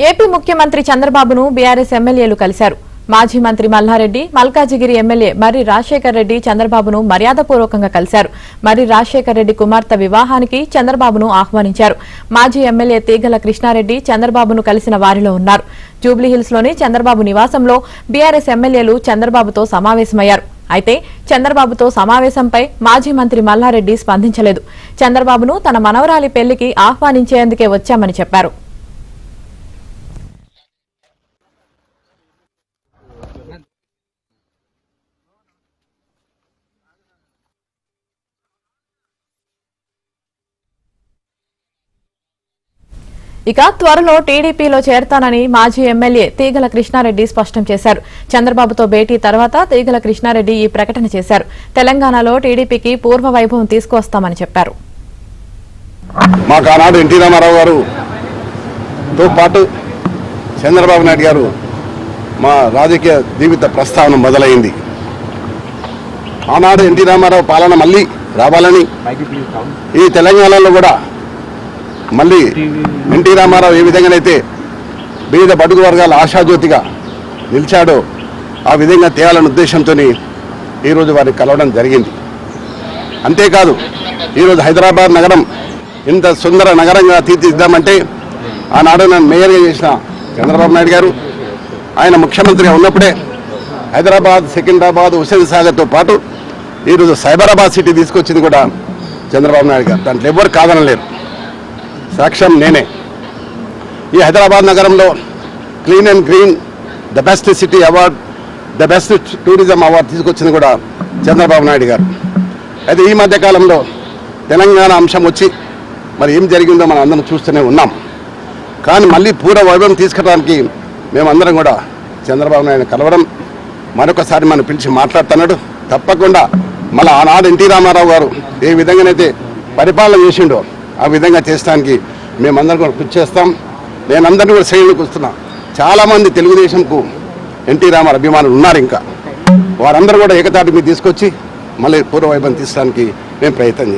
AP ముఖ్యమంత్రి చంద్రబాబును BRS ఎమ్మెల్యేలు కలిశారు. మాజీ మంత్రి మల్లారెడ్డి, మల్కాజిగిరి ఎమ్మెల్యే మర్రి రాజశేఖర్ రెడ్డి చంద్రబాబును మర్యాదపూర్వకంగా కలిశారు. మర్రి రాజశేఖర్ రెడ్డి కుమార్తె వివాహానికి చంద్రబాబును ఆహ్వానించారు. మాజీ ఎమ్మెల్యే తీగల కృష్ణారెడ్డి చంద్రబాబును కలిసిన వారిలో ఉన్నారు. జూబ్లీహిల్స్లోని చంద్రబాబు నివాసంలో బీఆర్ఎస్ ఎమ్మెల్యేలు చంద్రబాబుతో సమావేశమయ్యారు. అయితే చంద్రబాబుతో సమావేశంపై మాజీ మంత్రి మల్లారెడ్డి స్పందించలేదు. చంద్రబాబును తన మనవరాలి పెళ్లికి ఆహ్వానించేందుకే వచ్చామని చెప్పారు. ఇక త్వరలో టీడీపీలో చేరతానని మాజీ ఎమ్మెల్యే తీగల కృష్ణారెడ్డి స్పష్టం చేశారు. చంద్రబాబుతో భేటీ తర్వాత తీగల కృష్ణారెడ్డి ఈ ప్రకటన చేశారు. తెలంగాణలో టీడీపీకి పూర్వ వైభవం తీసుకొస్తామని చెప్పారు. మాకు ఆనాడు ఎన్టీ రామారావు గారుతో పాటు చంద్రబాబు నాయుడు గారు మా రాజకీయ జీవిత ప్రస్థానం మొదలైంది. ఆనాడు ఎన్టీ రామారావు పాలన మళ్ళీ రావాలని, ఈ తెలంగాణలో కూడా మళ్ళీ ఎన్టీ రామారావు ఏ విధంగానైతే బీద బడుగు వర్గాల ఆశాజ్యోతిగా నిలిచాడో ఆ విధంగా తేవాలనే ఉద్దేశంతో ఈరోజు వారిని కలవడం జరిగింది. అంతేకాదు ఈరోజు హైదరాబాద్ నగరం ఇంత సుందర నగరంగా తీర్చిదిద్దామంటే ఆనాడు నన్ను మేయర్గా చేసిన చంద్రబాబు నాయుడు గారు, ఆయన ముఖ్యమంత్రిగా ఉన్నప్పుడే హైదరాబాద్, సికింద్రాబాద్, హుస్సేన్ సాగర్తో పాటు ఈరోజు సైబరాబాద్ సిటీ తీసుకొచ్చింది కూడా చంద్రబాబు నాయుడు గారు. దాంట్లో ఎవరు కాదనలేరు, సాక్ష్యం నేనే. ఈ హైదరాబాద్ నగరంలో clean and green the best city award, the best tourism award తీసుకొచ్చింది కూడా చంద్రబాబు నాయుడు గారు. అయితే ఈ మధ్యకాలంలో తెలంగాణ అంశం వచ్చి మరి ఏం జరిగిందో మనం అందరం చూస్తూనే ఉన్నాం. కానీ మళ్ళీ పూర్వ వైభవం తీసుకురావడానికి మేమందరం కూడా చంద్రబాబు నాయుడు కలవడం, మరొకసారి మనం పిలిచి మాట్లాడుతున్నాడు. తప్పకుండా మళ్ళీ ఆనాడు ఎన్టీ రామారావు గారు ఏ విధంగానైతే పరిపాలన చేసిండో ఆ విధంగా చేసడానికి మేమందరం కూడా కృషి చేస్తాం. నేను అందరినీ కూడా శ్రేణులకు వస్తున్నా. చాలామంది తెలుగుదేశంకు ఎన్టీ రామారావు అభిమానులు ఉన్నారు. ఇంకా వారందరూ కూడా ఏకతాటి మీద తీసుకొచ్చి మళ్ళీ పూర్వ వైభవం తీసడానికి మేము ప్రయత్నం చేస్తాం.